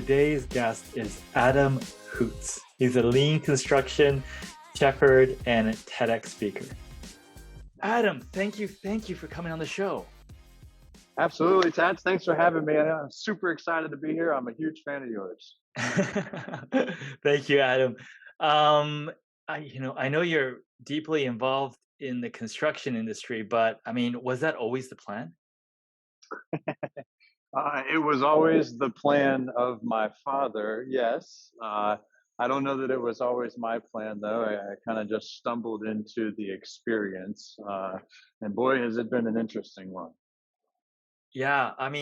Today's guest is Adam Hoots. He's a lean construction shepherd and a TEDx speaker. Adam, thank you for coming on the show. Absolutely, Tats. Thanks for having me. I'm super excited to be here. I'm a huge fan of yours. Thank you, Adam. I know you're deeply involved in the construction industry, but I mean, was that always the plan? It was always the plan of my father, yes. I don't know that it was always my plan, though. I kind of just stumbled into the experience. And boy, has it been an interesting one. Yeah, I'm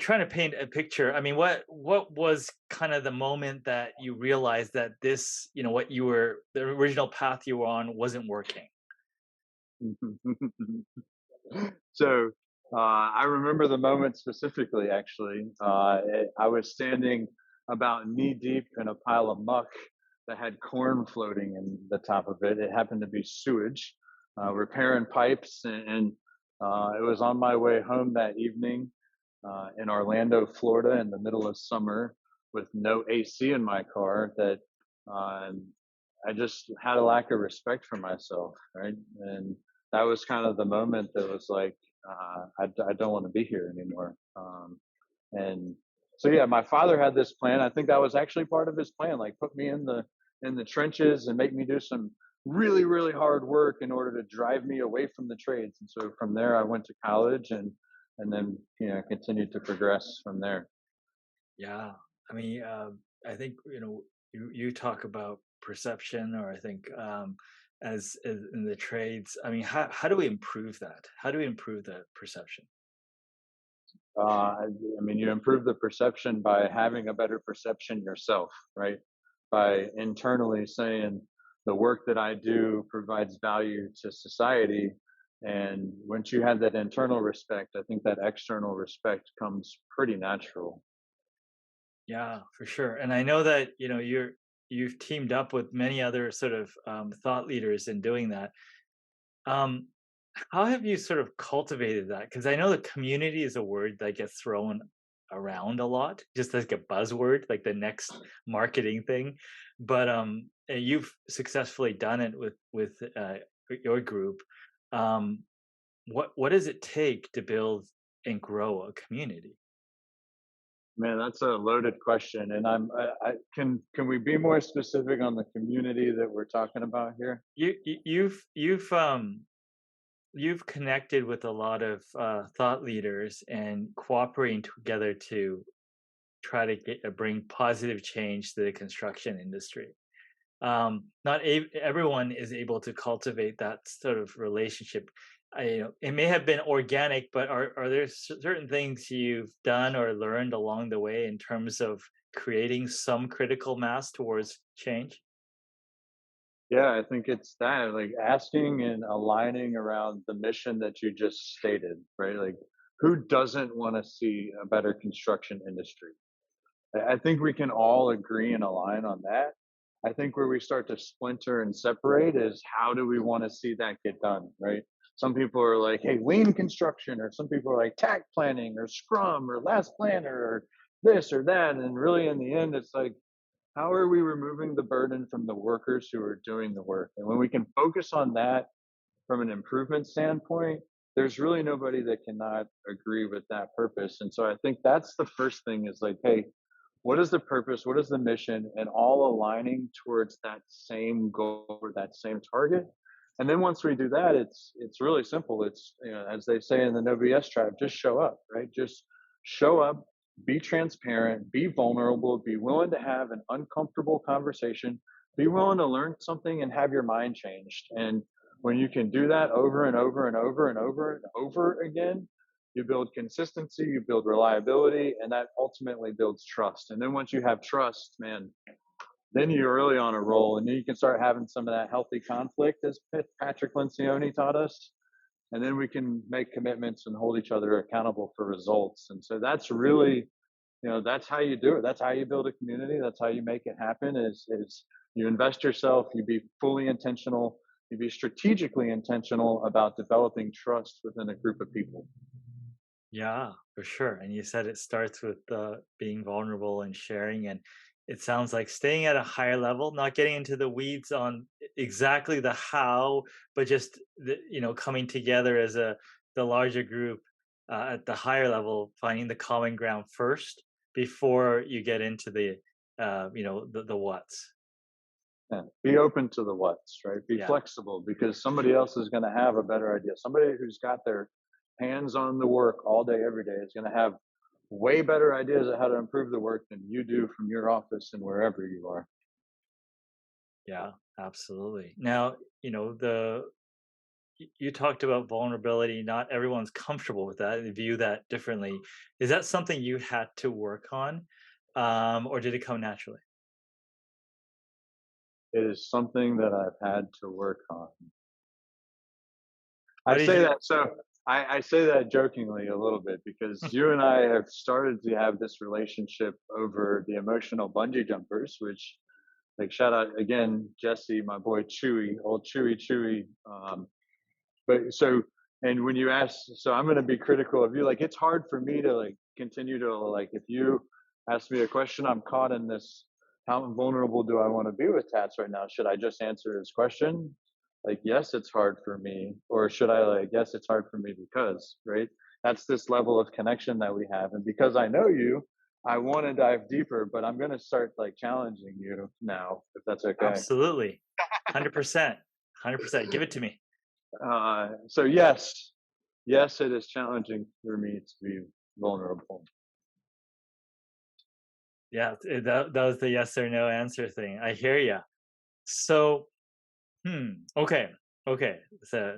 trying to paint a picture. I mean, what was kind of the moment that you realized that this, the original path you were on wasn't working? So I remember the moment specifically, actually. I was standing about knee deep in a pile of muck that had corn floating in the top of it. It happened to be sewage, repairing pipes, and it was on my way home that evening in Orlando, Florida, in the middle of summer with no AC in my car. That I just had a lack of respect for myself, right? And that was kind of the moment that was like, I don't want to be here anymore. And so, yeah, my father had this plan. I think that was actually part of his plan, like put me in the trenches and make me do some really, really hard work in order to drive me away from the trades. And so from there, I went to college and then continued to progress from there. Yeah, I mean, I think you talk about perception, or I think as in the trades. I mean, how do we improve that? How do we improve that perception? I mean, you improve the perception by having a better perception yourself, right? By internally saying the work that I do provides value to society. And once you have that internal respect, I think that external respect comes pretty natural. Yeah, for sure. And I know that you've teamed up with many other sort of thought leaders in doing that. Um, how have you sort of cultivated that? Because I know the community is a word that gets thrown around a lot, just like a buzzword, like the next marketing thing. But you've successfully done it with your group. Um, what does it take to build and grow a community? Man, that's a loaded question, and can we be more specific on the community that we're talking about here? You've connected with a lot of thought leaders and cooperating together to try to bring positive change to the construction industry. Not everyone is able to cultivate that sort of relationship. It may have been organic, but are there certain things you've done or learned along the way in terms of creating some critical mass towards change? Yeah, I think it's that, like asking and aligning around the mission that you just stated, right? Like, who doesn't want to see a better construction industry? I think we can all agree and align on that. I think where we start to splinter and separate is how do we want to see that get done, right? Some people are like, hey, lean construction, or some people are like tact planning or scrum or last planner or this or that. And really, in the end, it's like, how are we removing the burden from the workers who are doing the work? And when we can focus on that from an improvement standpoint, there's really nobody that cannot agree with that purpose. And so I think that's the first thing is like, hey, what is the purpose? What is the mission? And all aligning towards that same goal or that same target. And then once we do that, it's really simple. It's as they say in the No BS tribe, just show up, right? Just show up, be transparent, be vulnerable, be willing to have an uncomfortable conversation, be willing to learn something and have your mind changed. And when you can do that over and over and over and over and over again, you build consistency, you build reliability, and that ultimately builds trust. And then once you have trust, man, then you're really on a roll. And then you can start having some of that healthy conflict, as Patrick Lencioni taught us. And then we can make commitments and hold each other accountable for results. And so that's really, that's how you do it. That's how you build a community. That's how you make it happen is you invest yourself, you be fully intentional, you be strategically intentional about developing trust within a group of people. Yeah, for sure. And you said it starts with being vulnerable and sharing. And it sounds like staying at a higher level, not getting into the weeds on exactly the how, but just coming together as the larger group at the higher level, finding the common ground first before you get into the what's. Yeah. Be open to the what's, right? Be Yeah, flexible because somebody else is going to have a better idea. Somebody who's got their hands on the work all day, every day is going to have way better ideas of how to improve the work than you do from your office and wherever you are. yeah, absolutely. Now, you talked about vulnerability. Not everyone's comfortable with that. They view that differently. Is that something you had to work on, or did it come naturally? It is something that I've had to work on. I What did say you? that so I say that jokingly a little bit because you and I have started to have this relationship over the emotional bungee jumpers, which like shout out again, Jesse, my boy Chewy, old Chewy. But so and when you ask, so I'm going to be critical of you. Like it's hard for me to like continue to like if you ask me a question, I'm caught in this. How vulnerable do I want to be with Tats right now? Should I just answer his question? Like, yes, it's hard for me, or should I like, yes, it's hard for me because, right? That's this level of connection that we have, and because I know you, I want to dive deeper, but I'm going to start like challenging you now, if that's okay. Absolutely, 100%, 100%. Give it to me. So yes, yes, it is challenging for me to be vulnerable. Yeah, that was the yes or no answer thing. I hear you. So, okay, okay. So,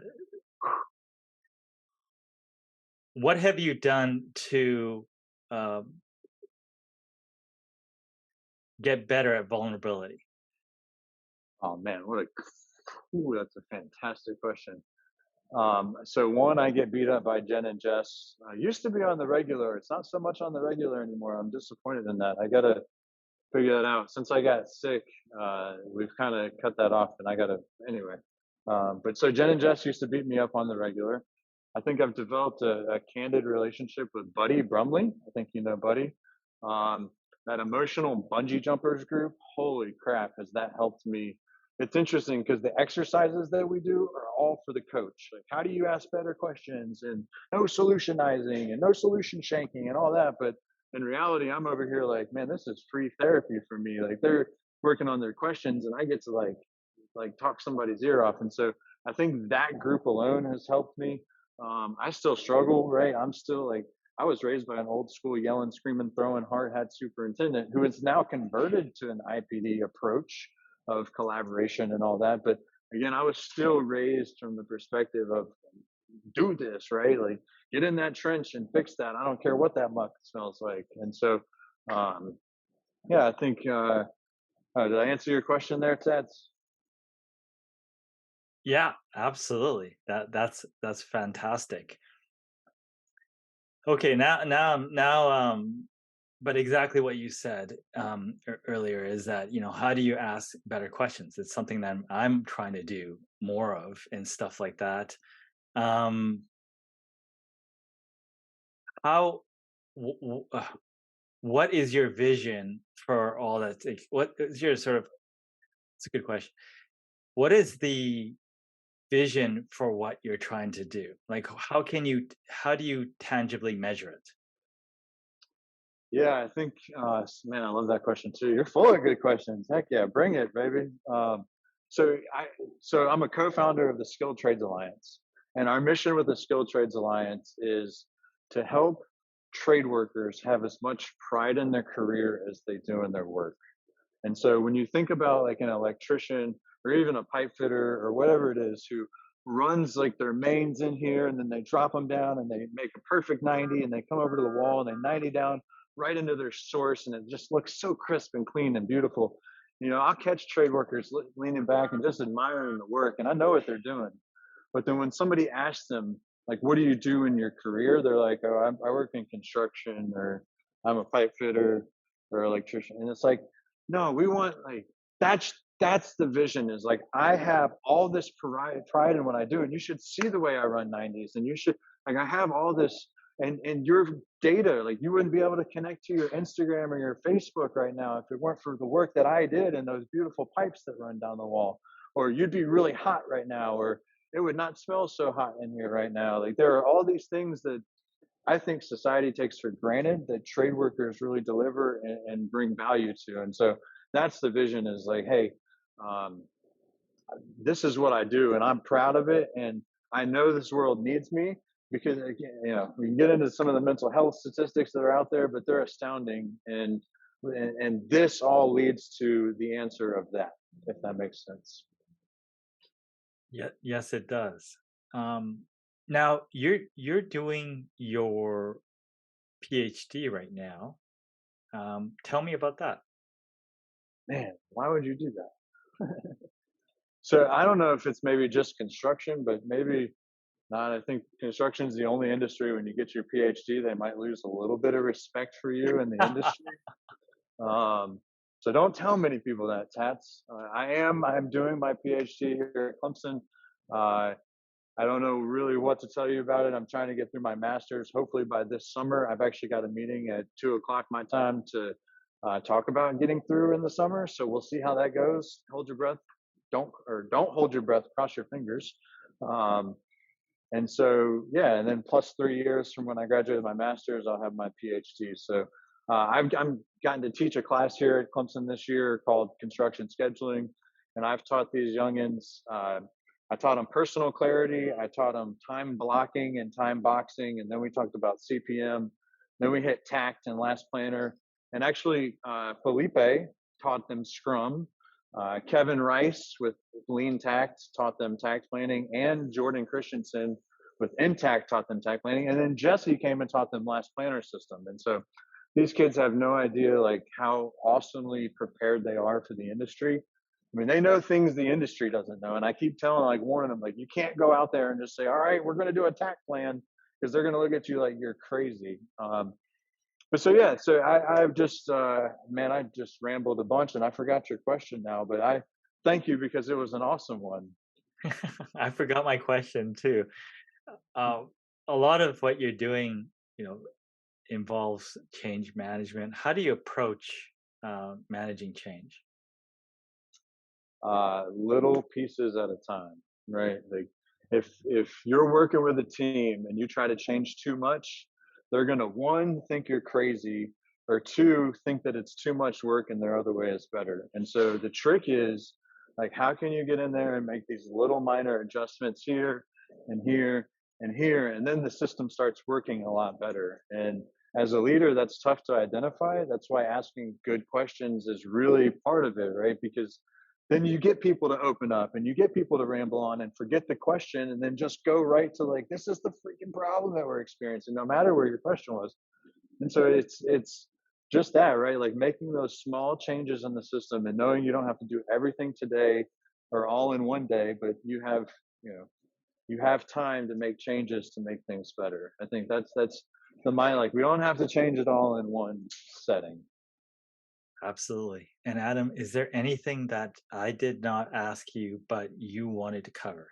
what have you done to um, get better at vulnerability? Oh man, that's a fantastic question. So one, I get beat up by Jen and Jess. I used to be on the regular. It's not so much on the regular anymore. I'm disappointed in that. I gotta figure that out. Since I got sick, we've kind of cut that off, and I gotta anyway. But so Jen and Jess used to beat me up on the regular. I think I've developed a candid relationship with Buddy Brumley. I think you know Buddy. Um, that emotional bungee jumpers group. Holy crap, has that helped me? It's interesting because the exercises that we do are all for the coach. Like, how do you ask better questions and no solutionizing and no solution shanking and all that. But in reality, I'm over here like, man, this is free therapy for me. Like they're working on their questions, and I get to like talk somebody's ear off. And so I think that group alone has helped me. I still struggle, right? I'm still like, I was raised by an old school yelling, screaming, throwing hard hat superintendent who is now converted to an IPD approach of collaboration and all that. But again, I was still raised from the perspective of do this, right? Like get in that trench and fix that. I don't care what that muck smells like. And so, um, yeah, I think, did I answer your question there, Tats? Yeah, absolutely. That's fantastic. Okay, but exactly what you said earlier is that how do you ask better questions? It's something that I'm trying to do more of and stuff like that. Um, how w- w- uh, what is your vision for all that? Like, what is your sort of? It's a good question. What is the vision for what you're trying to do? Like, how do you tangibly measure it? Yeah, I think, man, I love that question too. You're full of good questions. Heck yeah, bring it, baby. So I, so I'm a co-founder of the Skilled Trades Alliance, and our mission with the Skilled Trades Alliance is to help trade workers have as much pride in their career as they do in their work. And so when you think about like an electrician or even a pipe fitter or whatever it is who runs like their mains in here and then they drop them down and they make a perfect 90 and they come over to the wall and they 90 down right into their source and it just looks so crisp and clean and beautiful. I'll catch trade workers leaning back and just admiring the work and I know what they're doing. But then when somebody asks them, like, what do you do in your career? They're like, oh, I work in construction or I'm a pipe fitter or electrician. And it's like, no, we want like that's the vision is like I have all this pride in what I do, and you should see the way I run 90s, and you should like I have all this. and your data, like you wouldn't be able to connect to your Instagram or your Facebook right now if it weren't for the work that I did and those beautiful pipes that run down the wall. Or you'd be really hot right now, or it would not smell so hot in here right now. Like there are all these things that I think society takes for granted that trade workers really deliver and bring value to. And so that's the vision, is like, hey, um, this is what I do and I'm proud of it. And I know this world needs me, because again, we can get into some of the mental health statistics that are out there, but they're astounding. And this all leads to the answer of that, if that makes sense. Yeah, yes, it does. Um, Now you're doing your PhD right now. Tell me about that. Man, why would you do that? So I don't know if it's maybe just construction, but maybe not. I think construction is the only industry when you get your PhD, they might lose a little bit of respect for you in the industry. Um, so don't tell many people that, Tats. I'm doing my PhD here at Clemson. Uh, I don't know really what to tell you about it. I'm trying to get through my master's. Hopefully by this summer, I've actually got a meeting at 2 o'clock my time to talk about getting through in the summer. So we'll see how that goes. Hold your breath. Don't hold your breath. Cross your fingers. Um, and so, yeah, and then plus 3 years from when I graduated my master's, I'll have my PhD. So I'm gotten to teach a class here at Clemson this year called construction scheduling, and I've taught these youngins. I taught them personal clarity. I taught them time blocking and time boxing, and then we talked about CPM. Then we hit tact and last planner, and actually Felipe taught them Scrum. Kevin Rice with Lean Tact taught them tact planning, and Jordan Christensen with Intact taught them tact planning, and then Jesse came and taught them last planner system. And so these kids have no idea like how awesomely prepared they are for the industry. I mean, they know things the industry doesn't know, and I keep telling, like, warning them, like, you can't go out there and just say, "All right, we're going to do a tact plan," because they're going to look at you like you're crazy. But so yeah, so I've just man, I just rambled a bunch and I forgot your question now, but I thank you because it was an awesome one. I forgot my question too. Uh, a lot of what you're doing, you know, involves change management. How do you approach managing change? Little pieces at a time, right? Like if you're working with a team and you try to change too much, they're gonna, one, think you're crazy, or two, think that it's too much work and their other way is better. And so the trick is, like, how can you get in there and make these little minor adjustments here and here and here, and then the system starts working a lot better. And as a leader, that's tough to identify. That's why asking good questions is really part of it, right? Because then you get people to open up and you get people to ramble on and forget the question and then just go right to, like, this is the freaking problem that we're experiencing, no matter where your question was. And so it's just that, right? Like making those small changes in the system and knowing you don't have to do everything today or all in one day, but you know, you have time to make changes to make things better. I think that's the mind. Like, we don't have to change it all in one setting. Absolutely. And Adam, is there anything that I did not ask you, but you wanted to cover?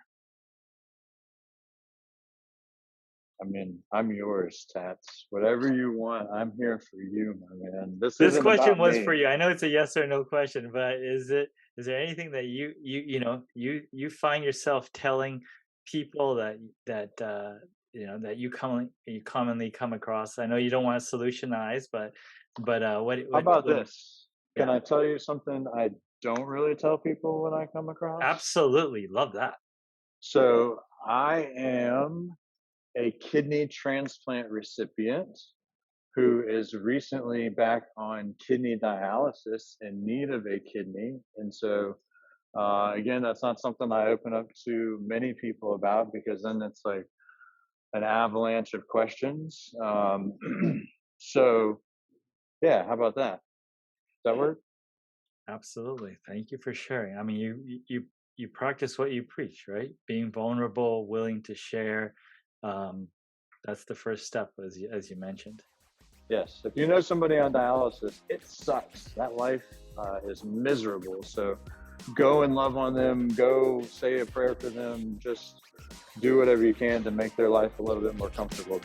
I mean, I'm yours, Tats. Whatever you want, I'm here for you, my man. This This isn't question about was for me. you. I know it's a yes or no question, but is there anything that you find yourself telling people that you commonly come across? I know you don't want to solutionize, but How about what this? Can yeah, I tell you something I don't really tell people when I come across? absolutely love that. So I am a kidney transplant recipient who is recently back on kidney dialysis in need of a kidney. And so, again, that's not something I open up to many people about, because then it's like an avalanche of questions. So, yeah, how about that? Does that work? Absolutely. Thank you for sharing. I mean, you practice what you preach, right? Being vulnerable, willing to share. Um, that's the first step, as you mentioned. Yes. If you know somebody on dialysis, it sucks. That life is miserable. So go and love on them. Go say a prayer for them. Just do whatever you can to make their life a little bit more comfortable.